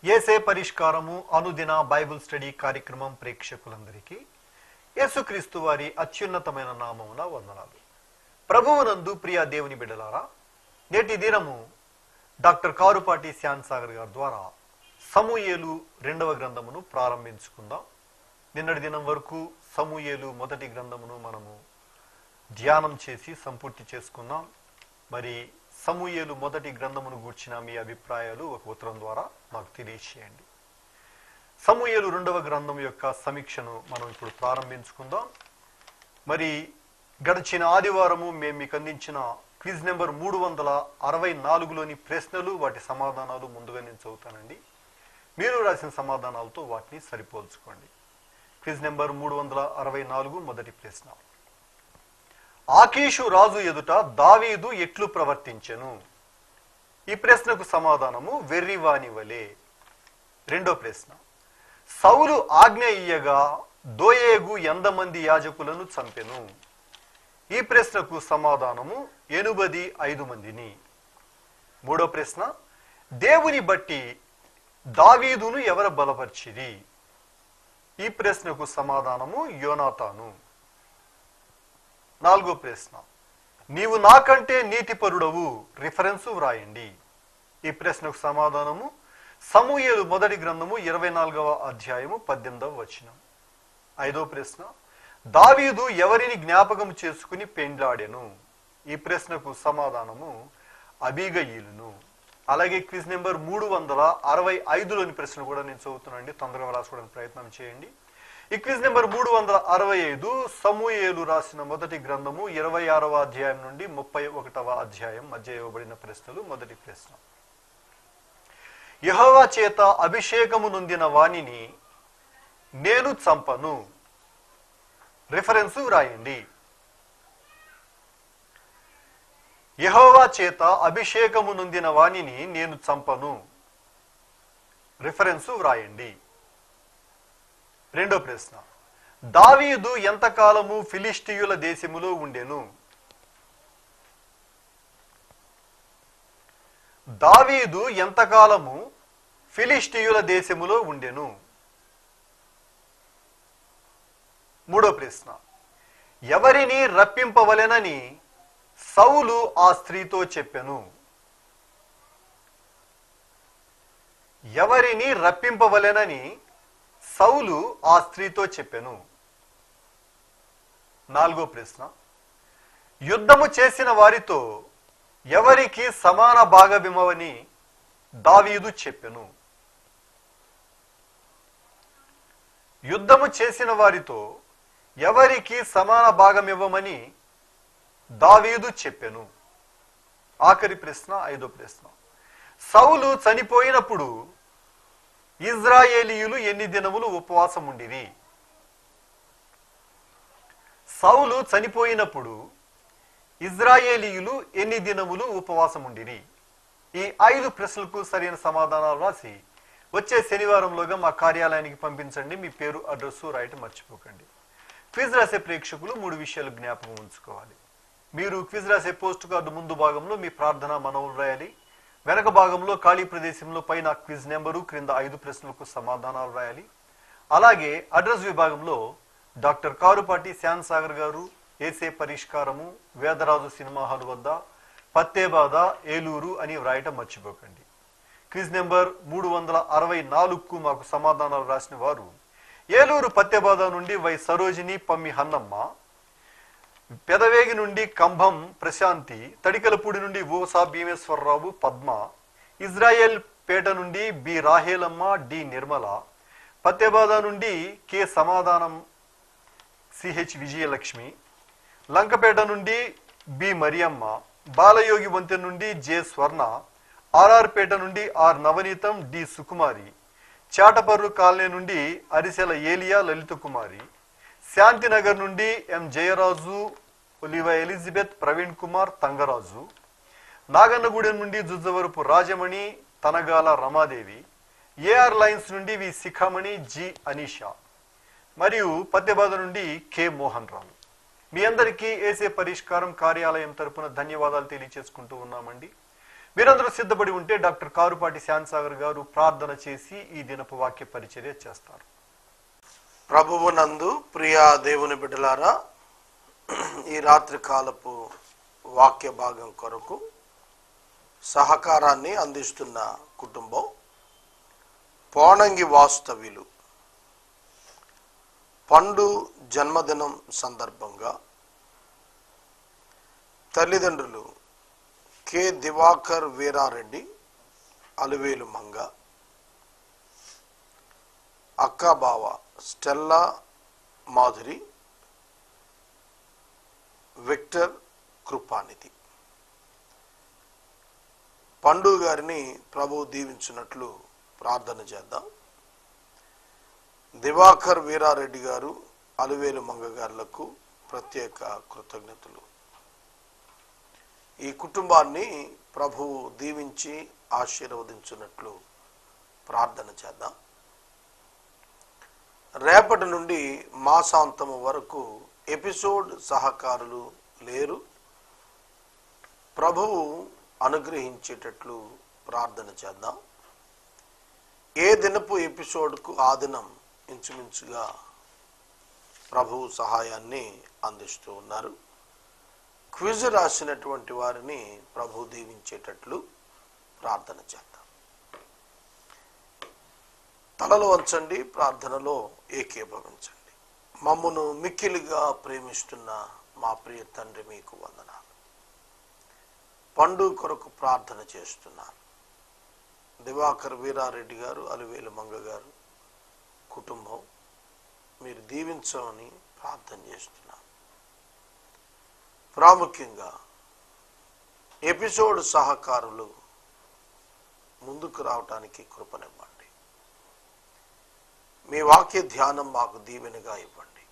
యేసే పరిష్కారము అనుదిన Bible study కార్యక్రమం ప్రేక్షకులందరికీ యేసుక్రీస్తు వారి అత్యున్నతమైన నామమున వందనాలు. ప్రభువునందు ప్రియ దేవుని బిడ్డలారా, నేటి దినము డాక్టర్ కారుపాటి శ్యాన్ సాగర్ గారి ద్వారా సమూయేలు 2వ గ్రంథమును ప్రారంభించుకుందాం. నిన్నటి దినం వరకు సమూయేలు మొదటి గ్రంథమును మనము ధ్యానం చేసి సంపూర్తి చేసుకున్నాం. మరి సమూయేలు మొదటి గ్రంథమును గూర్చిన మీ అభిప్రాయాలు ఒక ఉత్తరం ద్వారా మాకు తెలియచేయండి. సమూయేలు 2వ గ్రంథం యొక్క సమీక్షను మనం ఇప్పుడు ప్రారంభించుకుందాం. మరి గడిచిన ఆదివారము మేము మీకు అందించిన క్విజ్ నెంబర్ 364లోని ప్రశ్నలు, వాటి సమాధానాలు ముందుగా నేను చదువుతానండి. మీరు రాసిన సమాధానాలతో వాటిని సరిపోల్చుకోండి. క్విజ్ నెంబర్ 364 మొదటి ప్రశ్న. ఆకీషు రాజు ఎదుట దావీదు ఎట్లు ప్రవర్తించెను? ఈ ప్రశ్నకు సమాధానము వెర్రివాని వలె. రెండో ప్రశ్న. సౌలు ఆజ్ఞ ఇయ్యగా దోయేగు ఎంతమంది యాజకులను చంపెను? ఈ ప్రశ్నకు సమాధానము 85 మందిని. మూడో ప్రశ్న. దేవుని బట్టి దావీదును ఎవరు బలపరిచిరి? ఈ ప్రశ్నకు సమాధానము యోనాతాను. నాలుగో ప్రశ్న. నీవు నాకంటే నీతిపరుడవు, రిఫరెన్సు వ్రాయండి. ఈ ప్రశ్నకు సమాధానము సమూయేలు మొదటి గ్రంథము 24వ అధ్యాయము 18వ వచనం. ఐదో ప్రశ్న. దావీదు ఎవరిని జ్ఞాపకం చేసుకుని పెండ్లాడెను? ఈ ప్రశ్నకు సమాధానము అబీగయీలును. అలాగే క్విజ్ నెంబర్ 365లోని ప్రశ్న కూడా నేను చదువుతున్నానండి, తొందరగా రాసుకోవడానికి ప్రయత్నం చేయండి. ఈ క్విజ్ నెంబర్ 365 సమూయేలు రాసిన మొదటి గ్రంథము 26వ అధ్యాయం నుండి 31వ అధ్యాయం మధ్య ఇవ్వబడిన ప్రశ్నలు. మొదటి ప్రశ్న. యెహోవా చేత అభిషేకము నొందిన వానిని నేను చంపను, రిఫరెన్సు వ్రాయండి. యెహోవా చేత అభిషేకము నొందిన వానిని నేను చంపను, రిఫరెన్సు వ్రాయండి. రెండో ప్రశ్న. దావీదు ఎంతకాలము ఫిలిష్టియుల దేశములో ఉండెను? దావీదు ఎంతకాలము ఫిలిష్టియుల దేశములో ఉండెను? మూడో ప్రశ్న. ఎవరిని రప్పింపవలెనని సౌలు ఆ స్త్రీతో చెప్పెను? ఎవరిని రప్పింపవలెనని సౌలు ఆ స్త్రీతో చెప్పెను? నాలుగో ప్రశ్న. యుద్ధము చేసిన వారితో ఎవరికి సమాన భాగమివ్వమని దావీదు చెప్పెను? యుద్ధము చేసిన వారితో ఎవరికి సమాన భాగమివ్వమని దావీదు చెప్పెను? ఆఖరి ప్రశ్న, ఐదో ప్రశ్న. సౌలు చనిపోయినప్పుడు ఇజ్రాయేలీయులు ఎన్ని దినములు ఉపవాసం ఉండిరి? సౌలు చనిపోయినప్పుడు ఇజ్రాయేలీయులు ఎన్ని దినములు ఉపవాసం ఉండిరి? ఈ 5 ప్రశ్నలకు సరైన సమాధానాలు రాసి వచ్చే శనివారంలోగా మా కార్యాలయానికి పంపించండి. మీ పేరు, అడ్రస్సు రాయటం మర్చిపోకండి. క్విజ్ రాసే ప్రేక్షకులు 3 విషయాలు జ్ఞాపకం ఉంచుకోవాలి. మీరు క్విజ్ రాసే పోస్ట్ కార్డు ముందు భాగంలో మీ ప్రార్థన మనవులు రాయాలి. వెనక భాగంలో ఖాళీ ప్రదేశంలో పైన క్విజ్ నెంబరు, క్రింద 5 ప్రశ్నలకు సమాధానాలు రాయాలి. అలాగే అడ్రస్ విభాగంలో డాక్టర్ కారుపాటి శ్యాన్ సాగర్ గారు, యేసే పరిష్కారము, వేదరాజు సినిమా హాల్ వద్ద, పత్తేబాద, ఏలూరు అని వ్రాయటం మర్చిపోకండి. క్విజ్ నెంబర్ 364కు మాకు సమాధానాలు రాసిన వారు ఏలూరు పత్తేబాద నుండి వై సరోజిని, పమ్మి హన్నమ్మ, పెదవేగి నుండి కంభం ప్రశాంతి, తడికలపూడి నుండి ఓసా భీమేశ్వరరావు, పద్మ, ఇజ్రాయెల్ పేట నుండి బి రాహేలమ్మ, డి నిర్మల, పత్తేబాద నుండి కె సమాధానం, సిహెచ్ విజయలక్ష్మి, లంకపేట నుండి బి మరియమ్మ, బాలయోగి వంతెన నుండి జె స్వర్ణ, ఆర్ఆర్ పేట నుండి R Navaneetham, D Sukumari, Chataparru colony నుండి అరిసెల ఏలియా లలిత కుమారి, శాంతినగర్ నుండి ఎం జయరాజు, ఒలివ ఎలిజబెత్, ప్రవీణ్ కుమార్, తంగరాజు, నాగన్నగూడెం నుండి జుజ్జవరపు రాజమణి, తనగాల రమాదేవి, ఏఆర్ లైన్స్ నుండి వి శిఖామణి, జి అనీషా మరియు పత్తేబాద నుండి కె మోహన్ రావు. మీ అందరికీ యేసే పరిష్కారం కార్యాలయం తరపున ధన్యవాదాలు తెలియచేసుకుంటూ ఉన్నామండి. మీరందరూ సిద్ధపడి ఉంటే డాక్టర్ కారుపాటి శాంతసాగర్ గారు ప్రార్థన చేసి ఈ దినపు వాక్య పరిచర్య చేస్తారు. ప్రభువు నందు ప్రియ దేవుని బిడ్డలారా, ఈ రాత్రి కాలపు వాక్య భాగం కొరకు సహకారాన్ని అందిస్తున్న కుటుంబం పోనంగి వాస్తవ్యులు పండు జన్మదినం సందర్భంగా తల్లిదండ్రులు కె దివాకర్ వీరారెడ్డి అలువేలు మంగ, అక్కాబావ స్టెల్లా మాధురి, విక్టర్ కృపానిధి. పండు గారిని ప్రభు దీవించినట్లు ప్రార్థన చేద్దాం. దివాకర్ వీరారెడ్డి గారు, అలువేలు మంగ గారులకు ప్రత్యేక కృతజ్ఞతలు. ఈ కుటుంబాన్ని ప్రభువు దీవించి ఆశీర్వదించినట్లు ప్రార్థన చేద్దాం. రేపటి నుండి మాసాంతము వరకు ఎపిసోడ్ సహకారులు లేరు. ప్రభువు అనుగ్రహించేటట్లు ప్రార్థన చేద్దాం. ఏ దినపు ఎపిసోడ్కు ఆ దినం ఇంచుమించుగా ప్రభువు సహాయాన్ని అందిస్తూ ఉన్నారు. క్విజ్ రాసినటువంటి వారిని ప్రభు దీవించేటట్లు ప్రార్థన చేద్దాం. తలలు వంచండి, ప్రార్థనలో ఏకీభవించండి. మమ్మను మిక్కిలిగా ప్రేమిస్తున్న మా ప్రియ తండ్రి, మీకు వందనాలు. పండు కొరకు ప్రార్థన చేస్తున్నాను. దివాకర్ వీరారెడ్డి గారు, అలువేలు మంగ గారు కుటుంబం మీరు దీవించమని ప్రార్థన చేస్తున్నాను. ప్రాముఖ్యంగా ఎపిసోడ్ సహకారులు ముందుకు రావటానికి కృపనివ్వండి. మీ వాక్య ధ్యానం మాకు దీవెనగా ఇవ్వండి.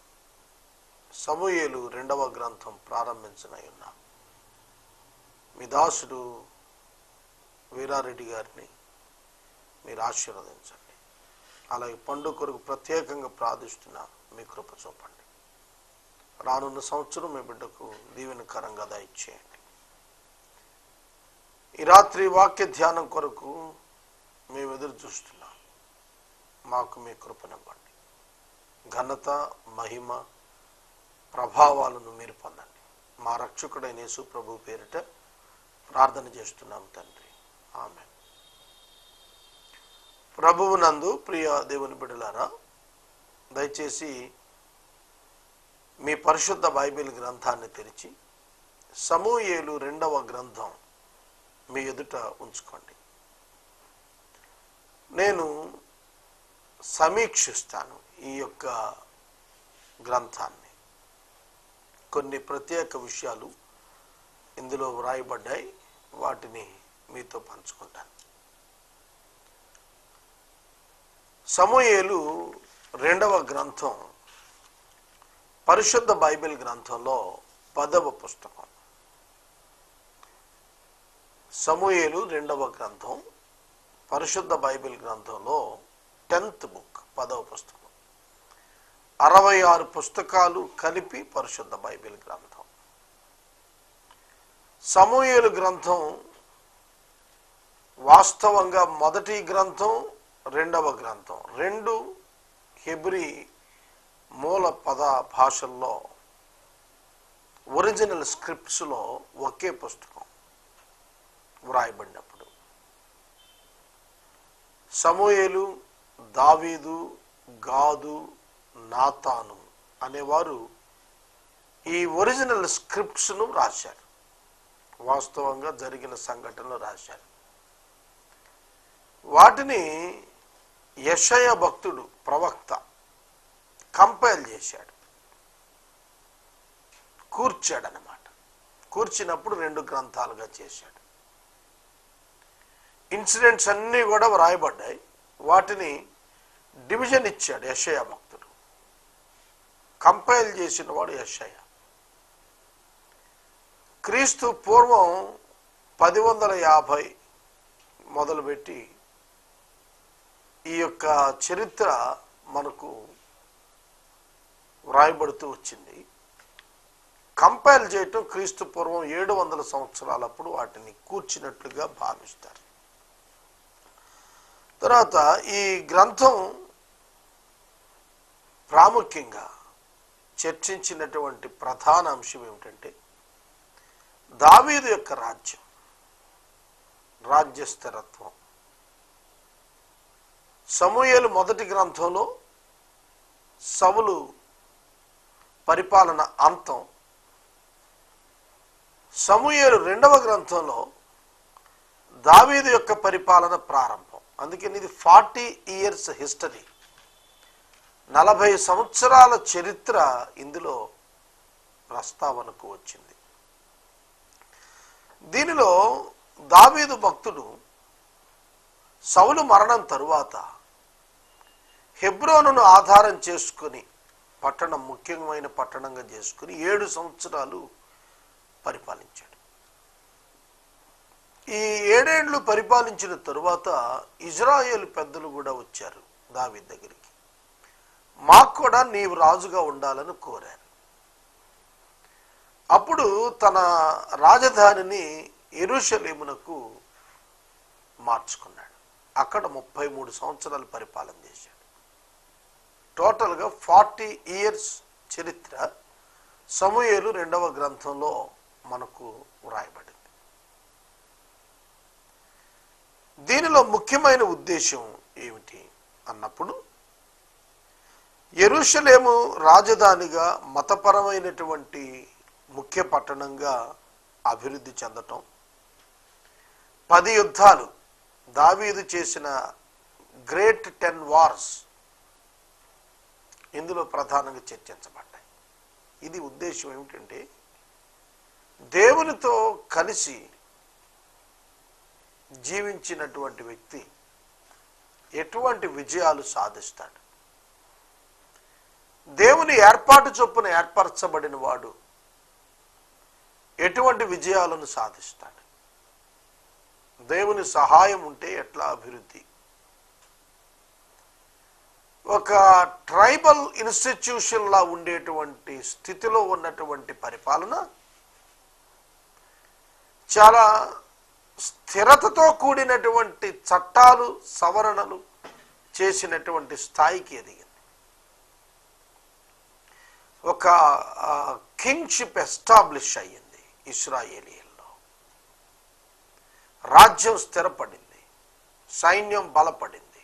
సమూయేలు 2వ గ్రంథం ప్రారంభించనై ఉన్నాం. మీ దాసుడు వీరారెడ్డి గారిని మీరు ఆశీర్వదించండి. అలాగే పండు కొరకు ప్రత్యేకంగా ప్రార్థిస్తున్నాం. మీ కృప చూపండి. రానున్న సంవత్సరం మీ బిడ్డకు దీవెనకరంగా దయచేయండి. ఈ రాత్రి వాక్య ధ్యానం కొరకు మేము ఎదురు చూస్తున్నాం. మాకు మీ కృపనివ్వండి. ఘనత, మహిమ, ప్రభావాలను మీరు పొందండి. మా రక్షకుడైన యేసు ప్రభు పేరిట ప్రార్థన చేస్తున్నాం తండ్రి, ఆమేన్. ప్రభువు నందు ప్రియ దేవుని బిడ్డలారా, దయచేసి మీ పరిశుద్ధ బైబిల్ గ్రంథాన్ని తెరిచి సమూయేలు 2వ గ్రంథం మీ ఎదుట ఉంచుకోండి. నేను సమీక్షిస్తాను ఈ యొక్క గ్రంథాన్ని. కొన్ని ప్రత్యేక విషయాలు ఇందులో వ్రాయబడ్డాయి, వాటిని మీతో పంచుకుంటాను. సమూయేలు 2వ గ్రంథం పరిశుద్ధ బైబిల్ గ్రంథంలో 10వ పుస్తకం. సమూయేలు 2వ గ్రంథం పరిశుద్ధ బైబిల్ గ్రంథంలో 10th బుక్, 10వ పుస్తకం. 66 పుస్తకాలు కలిపి పరిశుద్ధ బైబిల్ గ్రంథం. సమూయేలు గ్రంథం వాస్తవంగా మొదటి గ్రంథం, 2వ గ్రంథం, 2 హెబ్రీ మూల పద భాషల్లో ఒరిజినల్ స్క్రిప్ట్స్లో ఒకే పుస్తకం వ్రాయబడినప్పుడు సమూయేలు, దావీదు, గాదు, నాతాను అనేవారు ఈ ఒరిజినల్ స్క్రిప్ట్స్ను రాశారు. వాస్తవంగా జరిగిన సంఘటనలు రాశారు. వాటిని యెషయా భక్తుడు, ప్రవక్త కంపైల్ చేశాడు, కూర్చాడనమాట. కూర్చినప్పుడు 2 గ్రంథాలుగా చేశాడు. ఇన్సిడెంట్స్ అన్నీ కూడా వ్రాయబడ్డాయి. వాటిని డివిజన్ ఇచ్చాడు యెషయా భక్తుడు. కంపైల్ చేసిన వాడు యెషయా. క్రీస్తు పూర్వం 1050 మొదలుపెట్టి ఈ యొక్క చరిత్ర మనకు వ్రాయబడుతూ వచ్చింది. కంపైల్ చేయటం క్రీస్తు పూర్వం 700 సంవత్సరాలప్పుడు వాటిని కూర్చినట్లుగా భావిస్తారు. తర్వాత ఈ గ్రంథం ప్రాముఖ్యంగా చర్చించినటువంటి ప్రధాన అంశం ఏమిటంటే దావీదు యొక్క రాజ్య స్థిరత్వం. సమూయేలు మొదటి గ్రంథంలో సౌలు పరిపాలన అంతం, సమూయేలు రెండవ గ్రంథంలో దావీదు యొక్క పరిపాలన ప్రారంభం. అందుకని ఇది 40 years హిస్టరీ, 40 సంవత్సరాల చరిత్ర ఇందులో ప్రస్తావనకు వచ్చింది. దీనిలో దావీదు భక్తుడు సౌలు మరణం తరువాత హెబ్రోనును ఆధారం చేసుకుని పట్టణం ముఖ్యమైన పట్టణంగా చేసుకుని 7 సంవత్సరాలు పరిపాలించాడు. ఈ 7 ఏళ్ళు పరిపాలించిన తరువాత ఇజ్రాయేలు పెద్దలు కూడా వచ్చారు దావీదు దగ్గరికి. మాకు కూడా నీవు రాజుగా ఉండాలని కోరారు. అప్పుడు తన రాజధానిని యెరూషలేమునకు మార్చుకున్నాడు. అక్కడ 33 సంవత్సరాలు పరిపాలన చేశాడు. టోటల్గా 40 years చరిత్ర సమూయేలు రెండవ గ్రంథంలో మనకు వ్రాయబడింది. దీనిలో ముఖ్యమైన ఉద్దేశం ఏమిటి అన్నప్పుడు యెరూషలేము రాజధానిగా మతపరమైనటువంటి ముఖ్య పట్టణంగా అభివృద్ధి చెందటం, 10 యుద్ధాలు దావీదు చేసిన గ్రేట్ 10 వార్స్ ఇందులో ప్రధానంగా చర్చించబడ్డాయి. ఇది ఉద్దేశం ఏమిటంటే దేవునితో కలిసి జీవించినటువంటి వ్యక్తి ఎటువంటి విజయాలు సాధిస్తాడు, దేవుని ఏర్పాటు చొప్పున ఏర్పరచబడిన వాడు ఎటువంటి విజయాలను సాధిస్తాడు, దేవుని సహాయం ఉంటే ఎట్లా అభివృద్ధి, ఒక ట్రైబల్ ఇన్స్టిట్యూషన్ లా ఉండేటువంటి స్థితిలో ఉన్నటువంటి పరిపాలన చాలా స్థిరతతో కూడినటువంటి చట్టాలు సవరణలు చేసినటువంటి స్థాయికి ఎదిగింది. ఒక కింగ్షిప్ ఎస్టాబ్లిష్ అయ్యింది ఇశ్రాయేలీయుల్లో. రాజ్యం స్థిరపడింది, సైన్యం బలపడింది,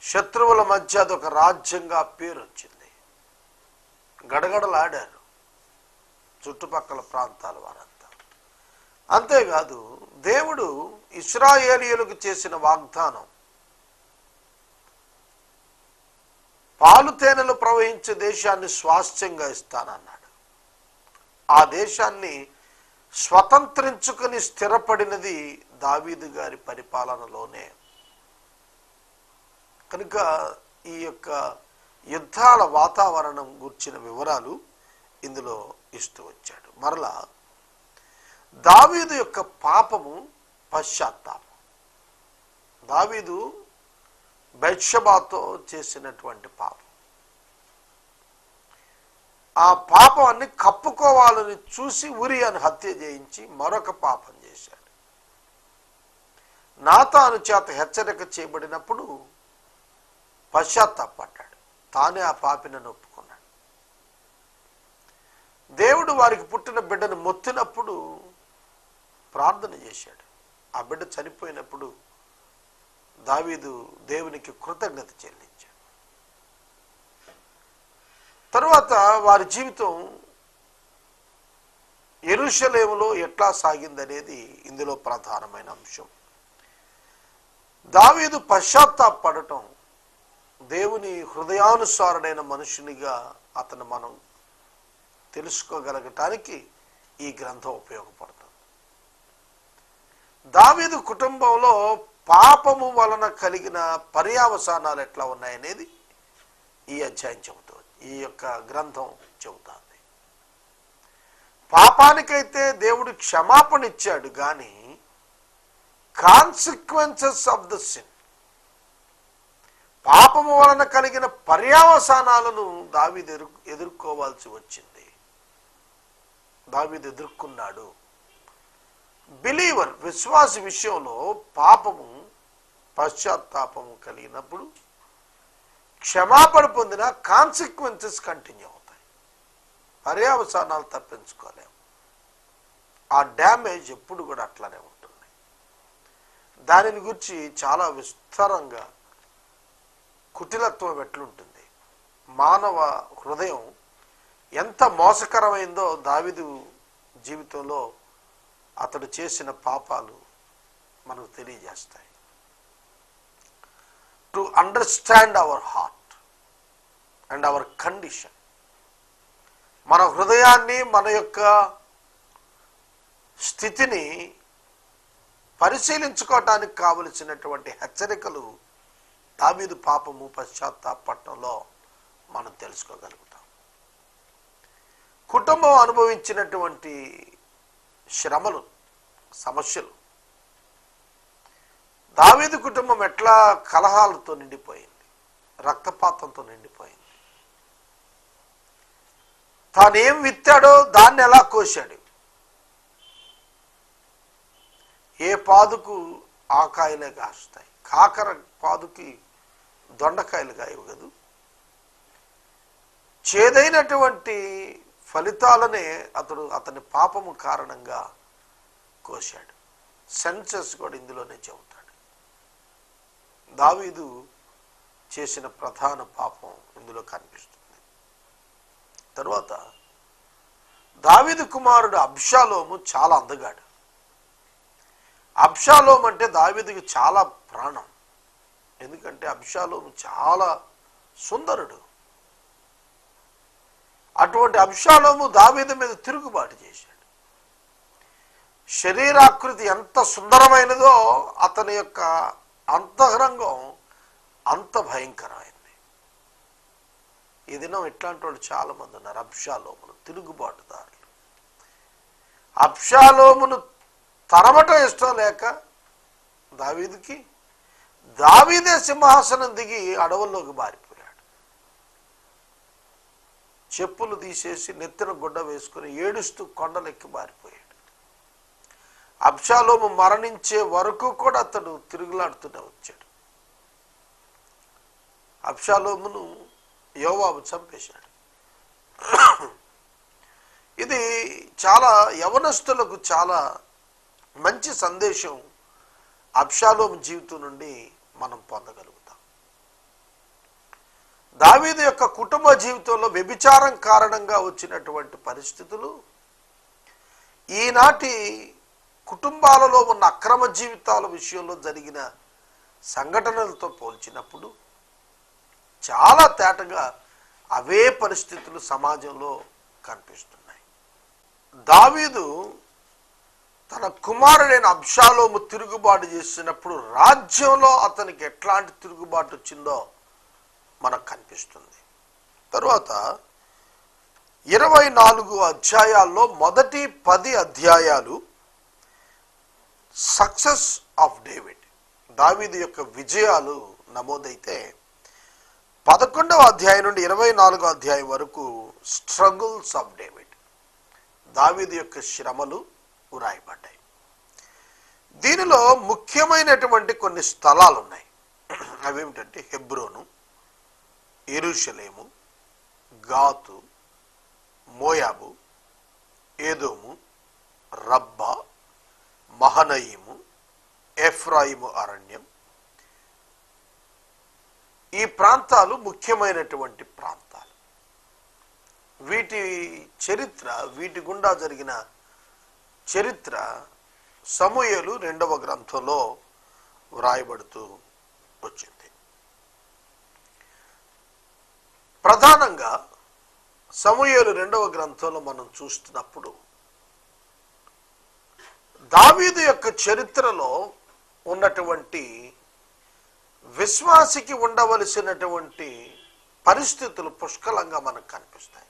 శత్రువుల మధ్య అదొక రాజ్యంగా పేరు వచ్చింది. గడగడలాడారు చుట్టుపక్కల ప్రాంతాల వారంతా. అంతేకాదు దేవుడు ఇశ్రాయేలీయులకు చేసిన వాగ్దానం, పాలు తేనెలు ప్రవహించే దేశాన్ని స్వాస్థ్యంగా ఇస్తానన్నాడు. ఆ దేశాన్ని స్వతంత్రించుకుని స్థిరపడినది దావీదు గారి పరిపాలనలోనే. కనుక ఈ యొక్క యుద్ధాల వాతావరణం గుర్చిన వివరాలు ఇందులో ఇస్తూ వచ్చాడు. మరలా దావీదు యొక్క పాపము పశ్చాత్తాపం. దావీదు బెత్షెబాతో చేసినటువంటి పాపం, ఆ పాపాన్ని కప్పుకోవాలని చూసి ఉరియాను హత్య చేయించి మరొక పాపం చేశాడు. నాతాను చేత హెచ్చరిక చేయబడినప్పుడు పశ్చాత్తాపడ్డాడు, తానే ఆ పాపిని ఒప్పుకున్నాడు. దేవుడు వారికి పుట్టిన బిడ్డను మొత్తినప్పుడు ప్రార్థన చేశాడు. ఆ బిడ్డ చనిపోయినప్పుడు దావీదు దేవునికి కృతజ్ఞత చెల్లించాడు. తరువాత వారి జీవితం యెరూషలేములో ఎట్లా సాగిందనేది ఇందులో ప్రధానమైన అంశం. దావీదు పశ్చాత్తాపడటం దేవుని హృదయానుసారుడైన మనుషునిగా అతను మనం తెలుసుకోగలగటానికి ఈ గ్రంథం ఉపయోగపడుతుంది. దావీదు కుటుంబంలో పాపము వలన కలిగిన పర్యావసానాలు ఎట్లా ఉన్నాయనేది ఈ అధ్యాయం చెబుతుంది, ఈ యొక్క గ్రంథం చెబుతుంది. పాపానికైతే దేవుడు క్షమాపణ ఇచ్చాడు, కానీ కాన్సిక్వెన్సెస్ ఆఫ్ ద సిన్, పాపము వలన కలిగిన పర్యావసానాలను దావీదు ఎదుర్కోవాల్సి వచ్చింది. దావీదు ఎదుర్కొన్నాడు. బిలీవర్ విశ్వాసి విషయంలో పాపము పశ్చాత్తాపము కలిగినప్పుడు క్షమాపణ పొందిన కాన్సిక్వెన్సెస్ కంటిన్యూ అవుతాయి. పర్యవసానాలు తప్పించుకోలేము. ఆ డ్యామేజ్ ఎప్పుడు కూడా అట్లానే ఉంటుంది. దానిని గురించి చాలా విస్తారంగా కుటిలత్వం ఎట్లుంటుంది, మానవ హృదయం ఎంత మోసకరమైందో దావీదు జీవితంలో అతడు చేసిన పాపాలు మనకు తెలియజేస్తాయి. To understand our heart and hour condition, మన హృదయాన్ని, మన యొక్క స్థితిని పరిశీలించుకోవటానికి కావలసినటువంటి హెచ్చరికలు దావీదు పాపము పశ్చాత్తాపంలో మనం తెలుసుకోగలుగుతాం. కుటుంబం అనుభవించినటువంటి శ్రమలు, సమస్యలు, దావీదు కుటుంబం ఎట్లా కలహాలతో నిండిపోయింది, రక్తపాతంతో నిండిపోయింది. తానేం విత్తాడో దాన్ని ఎలా కోశాడు. ఏ పాదుకు ఆ కాయలే కాస్తాయి, కాకర పాదుకి దొండకాయలు కాయవు కదూ. చేదైనటువంటి ఫలితాలనే అతని పాపము కారణంగా కోశాడు. సెన్సెస్ కూడా ఇందులోనే చెబుతాడు. దావీదు చేసిన ప్రధాన పాపం ఇందులో కనిపిస్తుంది. తరువాత దావీదు కుమారుడు అబ్షాలోము చాలా అందగాడు. అబ్షాలోము అంటే దావీదుకి చాలా ప్రాణం. ఎందుకంటే అబ్షాలోము చాలా సుందరుడు. అటువంటి అబ్షాలోము దావీదు మీద తిరుగుబాటు చేశాడు. శరీరాకృతి ఎంత సుందరమైనదో అతని యొక్క అంతరంగం అంత భయంకరమైంది. ఈ దినం ఇట్లాంటి వాళ్ళు చాలా మంది ఉన్నారు, అబ్షాలోములు, తిరుగుబాటుదారులు. అబ్షాలోమును తరమటం ఇష్టం లేక దావీదుకి, దావీదే సింహాసనం దిగి అడవుల్లోకి బారిపోయాడు. చెప్పులు తీసేసి నెత్తిన గుడ్డ వేసుకుని ఏడుస్తూ కొండలెక్కి బారిపోయాడు. అబ్షాలోము మరణించే వరకు కూడా అతడు తిరుగులాడుతూనే వచ్చాడు. అబ్షాలోమును యోవాబు చంపేశాడు. ఇది చాలా యవనస్తులకు చాలా మంచి సందేశం అబ్షాలోము జీవితం నుండి మనం పొందగలుగుతాం. దావీదు యొక్క కుటుంబ జీవితంలో వ్యభిచారం కారణంగా వచ్చినటువంటి పరిస్థితులు ఈనాటి కుటుంబాలలో ఉన్న అక్రమ జీవితాల విషయంలో జరిగిన సంఘటనలతో పోల్చినప్పుడు చాలా తేటగా అవే పరిస్థితులు సమాజంలో కనిపిస్తున్నాయి. దావీదు తన కుమారుడైన అబ్షాలోము తిరుగుబాటు చేసినప్పుడు రాజ్యంలో అతనికి ఎట్లాంటి తిరుగుబాటు వచ్చిందో మనకు కనిపిస్తుంది. తరువాత 24 అధ్యాయాల్లో మొదటి 10 అధ్యాయాలు సక్సెస్ ఆఫ్ డేవిడ్, దావీదు యొక్క విజయాలు నమోదైతే 11వ అధ్యాయం నుండి 24వ అధ్యాయం వరకు స్ట్రగుల్స్ ఆఫ్ డేవిడ్, దావీదు యొక్క శ్రమలు వ్రాయబడ్డాయి. దీనిలో ముఖ్యమైనటువంటి కొన్ని స్థలాలు ఉన్నాయి. అవేమిటంటే హెబ్రోను, యెరూషలేము, గాతు, మోయాబు, ఏదోము, రబ్బా, మహనయీము, ఎఫ్రాయిము అరణ్యం. ఈ ప్రాంతాలు ముఖ్యమైనటువంటి ప్రాంతాలు. వీటి చరిత్ర, వీటి గుండా జరిగిన చరిత్ర సమూయేలు 2వ గ్రంథంలో వ్రాయబడుతూ వచ్చింది. ప్రధానంగా సమూయేలు 2వ గ్రంథంలో మనం చూస్తున్నప్పుడు దావీదు యొక్క చరిత్రలో ఉన్నటువంటి విశ్వాసికి ఉండవలసినటువంటి పరిస్థితులు పుష్కలంగా మనకు కనిపిస్తాయి.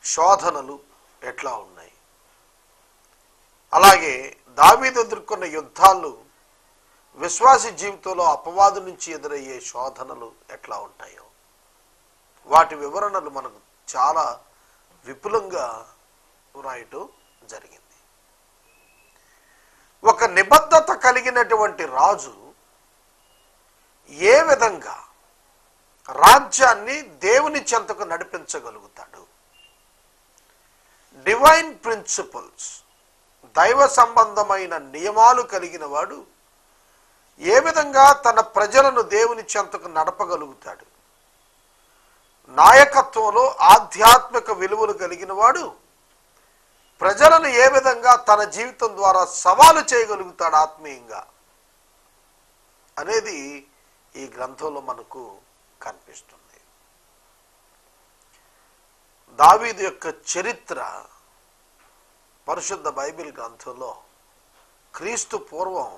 శోధనలు ఎట్లా ఉన్నాయి, అలాగే దావీదు ఎదుర్కొన్న యుద్ధాలు, విశ్వాసి జీవితంలో అపవాదు నుంచి ఎదురయ్యే శోధనలు ఎట్లా ఉంటాయో వాటి వివరణలు మనకు చాలా విపులంగా వ్రాయటం జరిగింది. ఒక నిబద్ధత కలిగినటువంటి రాజు ఏ విధంగా రాజ్యాన్ని దేవుని చెంతకు నడిపించగలుగుతాడు? డివైన్ ప్రిన్సిపల్స్, దైవ సంబంధమైన నియమాలు కలిగిన వాడు ఏ విధంగా తన ప్రజలను దేవుని చెంతకు నడపగలుగుతాడు? నాయకత్వంలో ఆధ్యాత్మిక విలువలు కలిగిన వాడు ప్రజలను ఏ విధంగా తన జీవితం ద్వారా సవాలు చేయగలుగుతాడు ఆత్మీయంగా అనేది ఈ గ్రంథంలో మనకు కనిపిస్తుంది. దావీదు యొక్క చరిత్ర పరిశుద్ధ బైబిల్ గ్రంథంలో క్రీస్తు పూర్వం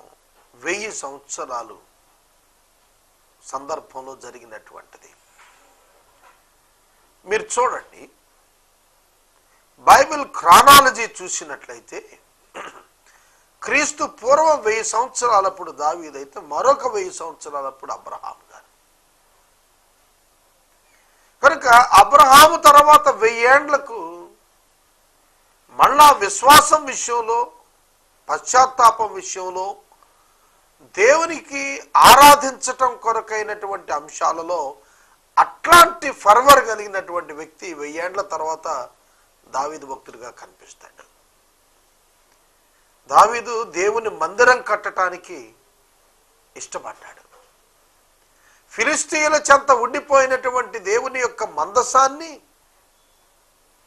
1000 సంవత్సరాలు సందర్భంలో జరిగినటువంటిది. మీరు చూడండి, బైబిల్ క్రానాలజీ చూసినట్లయితే క్రీస్తు పూర్వం 1000 సంవత్సరాలప్పుడు దావీదైతే మరొక 1000 సంవత్సరాలప్పుడు అబ్రహాం గారు. కనుక అబ్రహాము తర్వాత 1000 ఏండ్లకు మళ్ళా విశ్వాసం విషయంలో, పశ్చాత్తాపం విషయంలో, దేవునికి ఆరాధించటం కొరకైనటువంటి అంశాలలో అట్లాంటి ఫర్వర్ కలిగినటువంటి వ్యక్తి 1000 ఏండ్ల తర్వాత దావీదు భక్తుడిగా కనిపిస్తాడు. దావీదు దేవుని మందిరం కట్టడానికి ఇష్టపడ్డాడు. ఫిలిష్తీయుల చెంత ఉండిపోయినటువంటి దేవుని యొక్క మందసాన్ని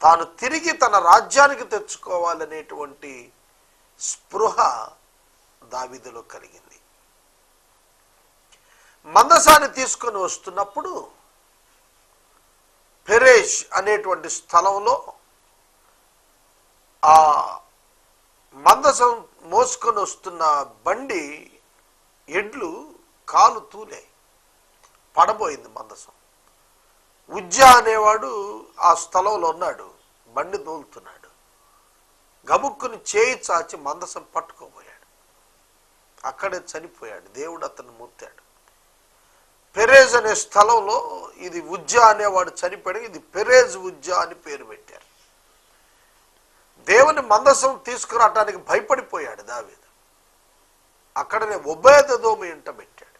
తాను తిరిగి తన రాజ్యానికి తెచ్చుకోవాలనేటువంటి స్పృహ దావీదులో కలిగింది. మందసాన్ని తీసుకొని వస్తున్నప్పుడు పెరేష్ అనేటువంటి స్థలంలో ఆ మందసం మోసుకొని వస్తున్న బండి ఎడ్లు కాలు తూలే పడబోయింది మందసం. ఉజ్జా అనేవాడు ఆ స్థలంలో ఉన్నాడు, బండి తోలుతున్నాడు. గబుక్కుని చేయి చాచి మందసం పట్టుకోబోయాడు, అక్కడే చనిపోయాడు. దేవుడు అతన్ని ముత్తాడు. పెరేజ్ అనే స్థలంలో ఇది ఉజ్జా అనేవాడు చనిపోయాడు, ఇది పెరేజ్ ఉజ్జా అని పేరు పెట్టారు. దేవుని మందసం తీసుకురావటానికి భయపడిపోయాడు దావీదు. అక్కడనే ఒబేదెదోము ఇంట పెట్టాడు.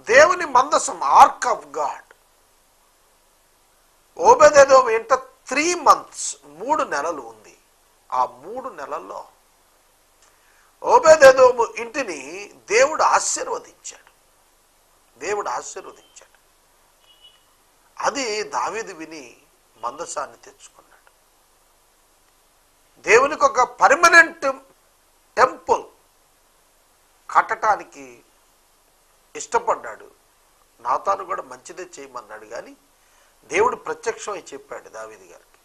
దేవుని మందసం, ఆర్క్ ఆఫ్ గాడ్, ఒబేదెదోము ఇంట 3 months 3 నెలలు ఉంది. ఆ 3 నెలల్లో ఒబేదెదోము ఇంటిని దేవుడు ఆశీర్వదించాడు. అది దావీదు విని మందసాన్ని తెచ్చుకున్నాడు. దేవునికి ఒక పర్మనెంట్ టెంపుల్ కట్టడానికి ఇష్టపడ్డాడు. నాతాను కూడా మంచిదే చేయమన్నాడు. కానీ దేవుడు ప్రత్యక్షమై చెప్పాడు దావీదు గారికి,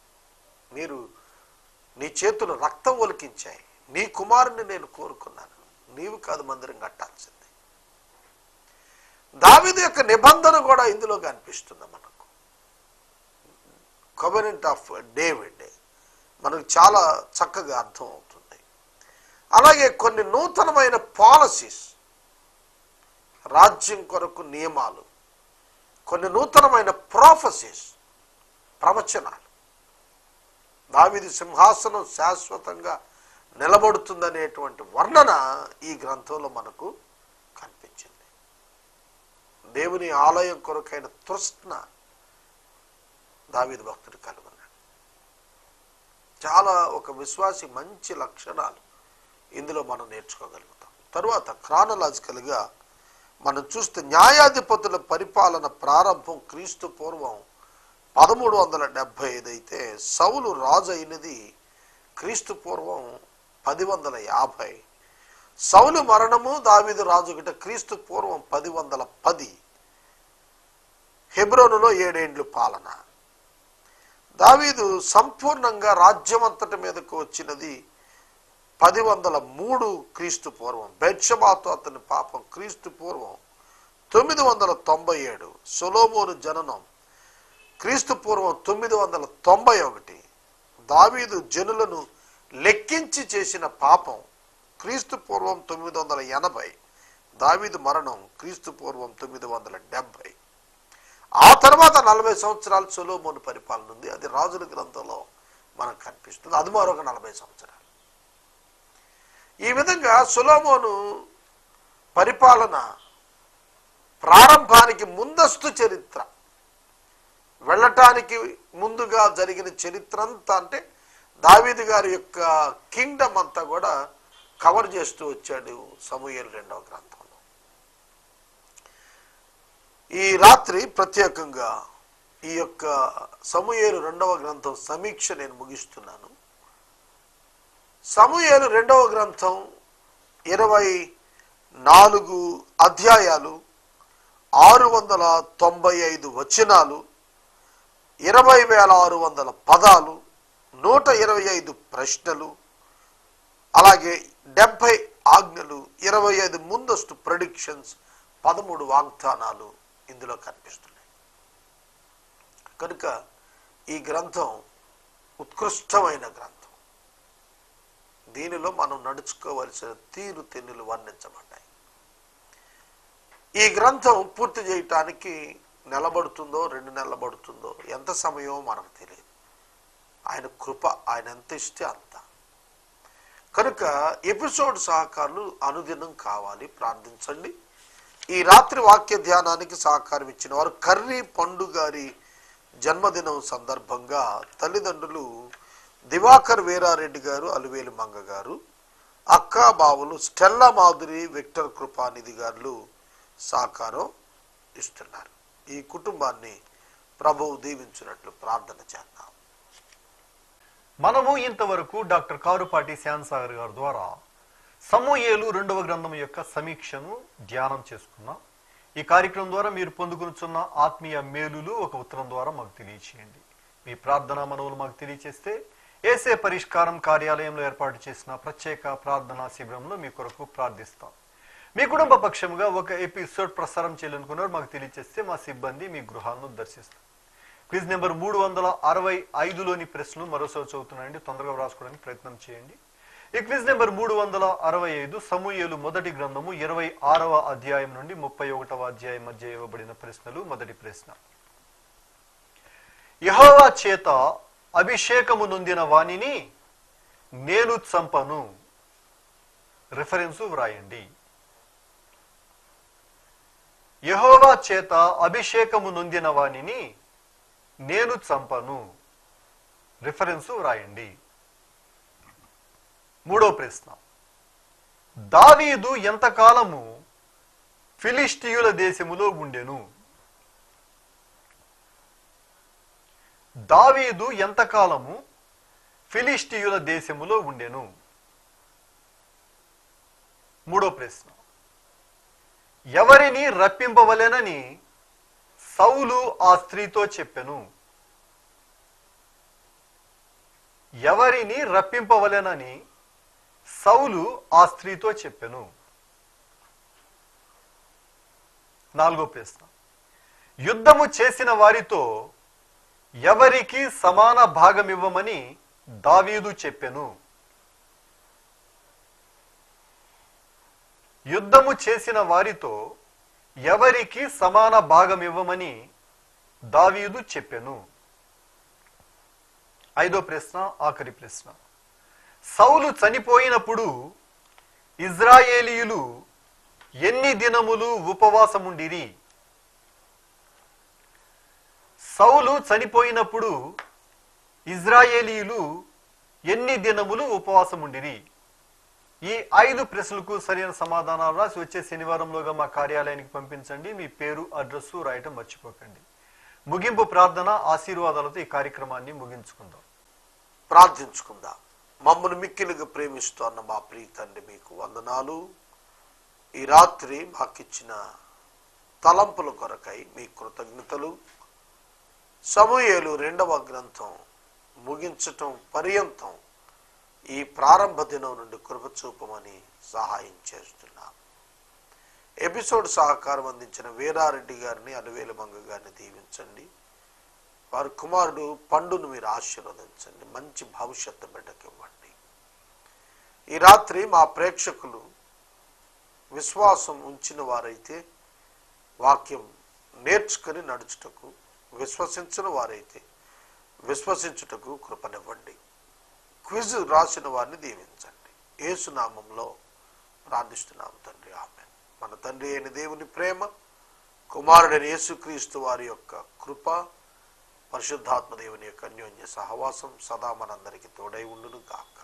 నీ చేతులు రక్తం ఒలికించాయి, నీ కుమారుని నేను కోరుకున్నాను, నీవు కాదు మందిరం కట్టాల్సింది. దావీదు యొక్క నిబంధన కూడా ఇందులో కనిపిస్తుంది మనకు. కవెనెంట్ ఆఫ్ డేవిడ్ మనకు చాలా చక్కగా అర్థం అవుతుంది. అలాగే కొన్ని నూతనమైన పాలసీస్, రాజ్యం కొరకు నియమాలు, కొన్ని నూతనమైన ప్రాఫెసీస్, ప్రవచనాలు, దావీదు సింహాసనం శాశ్వతంగా నిలబడుతుందనేటువంటి వర్ణన ఈ గ్రంథంలో మనకు కనిపించింది. దేవుని ఆలయం కొరకైన తృష్ణ దావీదు భక్తుడు కలుగున్నాడు. చాలా ఒక విశ్వాసి మంచి లక్షణాలు ఇందులో మనం నేర్చుకోగలుగుతాం. తరువాత క్రానలాజికల్గా మనం చూస్తే న్యాయాధిపతుల పరిపాలన ప్రారంభం క్రీస్తు పూర్వం 1375 అయితే సౌలు రాజు అయినది క్రీస్తు పూర్వం 1050. సౌలు మరణము దావీదు రాజు గిట క్రీస్తు పూర్వం 1010. హెబ్రోనులో 7 ఏండ్లు పాలన. దావీదు సంపూర్ణంగా రాజ్యమంతటి మీదకు వచ్చినది 1003 క్రీస్తు పూర్వం. బెత్షెబాతో అతని పాపం క్రీస్తు పూర్వం 997. సొలొమోను జననం క్రీస్తు పూర్వం 991. దావీదు జనులను లెక్కించి చేసిన పాపం క్రీస్తు పూర్వం 980. దావీదు మరణం క్రీస్తు పూర్వం 970. ఆ తర్వాత 40 సంవత్సరాలు సొలొమోను పరిపాలన ఉంది. అది రాజుల గ్రంథంలో మనకు కనిపిస్తుంది. అది మరొక 40 సంవత్సరాలు. ఈ విధంగా సొలొమోను పరిపాలన ప్రారంభానికి ముందస్తు చరిత్ర, వెళ్ళటానికి ముందుగా జరిగిన చరిత్ర అంతా, అంటే దావీదు గారి యొక్క కింగ్డమ్ అంతా కూడా కవర్ చేస్తూ వచ్చాడు సమూయేలు 2వ గ్రంథంలో. ఈ రాత్రి ప్రత్యేకంగా ఈ యొక్క సమూయేలు 2వ గ్రంథం సమీక్ష నేను ముగిస్తున్నాను. సమూయేలు 2వ గ్రంథం 24 అధ్యాయాలు, 695 వచనాలు, 20,600 పదాలు, 125 ప్రశ్నలు, అలాగే 70 ఆజ్ఞలు, 25 ముందస్తు ప్రెడిక్షన్స్, 13 వాగ్దానాలు ఇందులో కనిపిస్తున్నాయి. కనుక ఈ గ్రంథం ఉత్కృష్టమైన గ్రంథం. దీనిలో మనం నడుచుకోవలసిన తీరు తెన్నులు వర్ణించబడ్డాయి. ఈ గ్రంథం పూర్తి చేయటానికి నెలబడుతుందో 2 నెలలు పడుతుందో, ఎంత సమయమో మనకు తెలియదు. ఆయన కృప, ఆయన ఎంత ఇస్తే అంత. కనుక ఎపిసోడ్ సహకారులు అనుదినం కావాలి, ప్రార్థించండి. ఈ రాత్రి వాక్య ధ్యానానికి సహకారం ఇచ్చిన వారు కర్రీ పండు గారి జన్మదినం సందర్భంగా తల్లిదండ్రులు దివాకర్ వీరారెడ్డి గారు, అలివేలు మంగ గారు, అక్కా బావులు స్టెల్లా మాధురి, విక్టర్ కృపానిధి గారు సహకారం ఇస్తున్నారు. ఈ కుటుంబాన్ని ప్రభువు దీవించినట్లు ప్రార్థన చేద్దాం. మనము ఇంతవరకు డాక్టర్ కారుపాటి శ్యాన్సాగర్ గారి ద్వారా సమూయేలు 2వ గ్రంథం యొక్క సమీక్షను ధ్యానం చేసుకున్నాం. ఈ కార్యక్రమం ద్వారా మీరు పొందుకునుచున్న ఆత్మీయ మేలులు ఒక ఉత్తరం ద్వారా మాకు తెలియచేయండి. మీ ప్రార్థనా మనవులు మాకు తెలియచేస్తే ఏసే పరిష్కారం కార్యాలయంలో ఏర్పాటు చేసిన ప్రత్యేక ప్రార్థనా శిబిరంలో మీ కొరకు ప్రార్థిస్తాం. మీ కుటుంబ పక్షంగా ఒక ఎపిసోడ్ ప్రసారం చేయాలనుకున్నారు మాకు తెలియచేస్తే మా సిబ్బంది మీ గృహాలను దర్శిస్తారు. క్విజ్ నెంబర్ 365లోని ప్రశ్నలు మరోసారి చదువుతున్నాయండి, తొందరగా రాసుకోవడానికి ప్రయత్నం చేయండి. ఈ క్విజ్ నెంబర్ 365 సమూయేలు మొదటి గ్రంథము 26వ అధ్యాయం నుండి 31వ అధ్యాయం మధ్య ఇవ్వబడిన ప్రశ్నలు. మొదటి ప్రశ్న, యెహోవా చేత అభిషేకము నొందిన వానిని నేను చంపను. రిఫరెన్సు వ్రాయండి. యెహోవా చేత అభిషేకము నొందిన వానిని నేను చంపను. రిఫరెన్సు వ్రాయండి. మూడో ప్రశ్న, దావీదు ఎంతకాలము ఫిలిష్తీయుల దేశములో ఉండెను. దావీదు ఎంతకాలము ఫిలిష్తీయుల దేశములో ఉండెను. మూడో ప్రశ్న, ఎవరిని రప్పింపవలెనని సౌలు ఆ స్త్రీతో చెప్పెను. ఎవరిని రప్పింపవలెనని సౌలు ఆ స్త్రీతో చెప్పెను. నాలుగో ప్రశ్న, యుద్ధము చేసిన వారితో ఎవరికి సమాన భాగమివ్వమని దావీదు చెప్పెను. యుద్ధము చేసిన వారితో ఎవరికి సమాన భాగమివ్వమని దావీదు చెప్పెను. ఐదో ప్రశ్న, ఆఖరి ప్రశ్న, సౌలు చనిపోయినప్పుడు ఇజ్రాయేలీయులు ఎన్ని దినములు ఉపవాసముండిరి. సౌలు చనిపోయినప్పుడు ఇజ్రాయేలీయులు ఎన్ని దినములు ఉపవాసముండిరి. ఈ 5 ప్రశ్నలకు సరైన సమాధానాలు రాసి వచ్చే శనివారంలోగా మా కార్యాలయానికి పంపించండి. మీ పేరు, అడ్రస్సు రాయటం మర్చిపోకండి. ముగింపు ప్రార్థన ఆశీర్వాదాలతో ఈ కార్యక్రమాన్ని ముగించుకుందాం. ప్రార్థించుకుందాం. మమ్మల్ని మిక్కిలిగా ప్రేమిస్తున్న మా ప్రియ తండ్రి, మీకు వందనాలు. ఈ రాత్రి మాకిచ్చిన తలంపుల కొరకై మీ కృతజ్ఞతలు. సమూయేలు 2వ గ్రంథం ముగించటం పర్యంతం ఈ ప్రారంభ దినం నుండి కృప చూపమని సహాయం చేస్తున్నాం. ఎపిసోడ్ సహకారం అందించిన వీరారెడ్డి గారిని, అలివేలు మంగ గారిని దీవించండి. వారి కుమారుడు పండును మీరు ఆశీర్వదించండి. మంచి భవిష్యత్తు బిడ్డకి ఇవ్వండి. ఈ రాత్రి మా ప్రేక్షకులు విశ్వాసం ఉంచిన వారైతే వాక్యం నేర్చుకుని నడుచుటకు, విశ్వసించిన వారైతే విశ్వసించుటకు కృపనివ్వండి. క్విజ్ రాసిన వారిని దీవించండి. యేసునామంలో ప్రార్థిస్తున్నాం తండ్రి, ఆమేన్. మన తండ్రి అయిన దేవుని ప్రేమ, కుమారుడైన యేసుక్రీస్తు వారి యొక్క కృప, పరిశుద్ధాత్మ దేవుని యొక్క అన్యోన్య సహవాసం సదా మనందరికీ తోడై ఉండును గాక.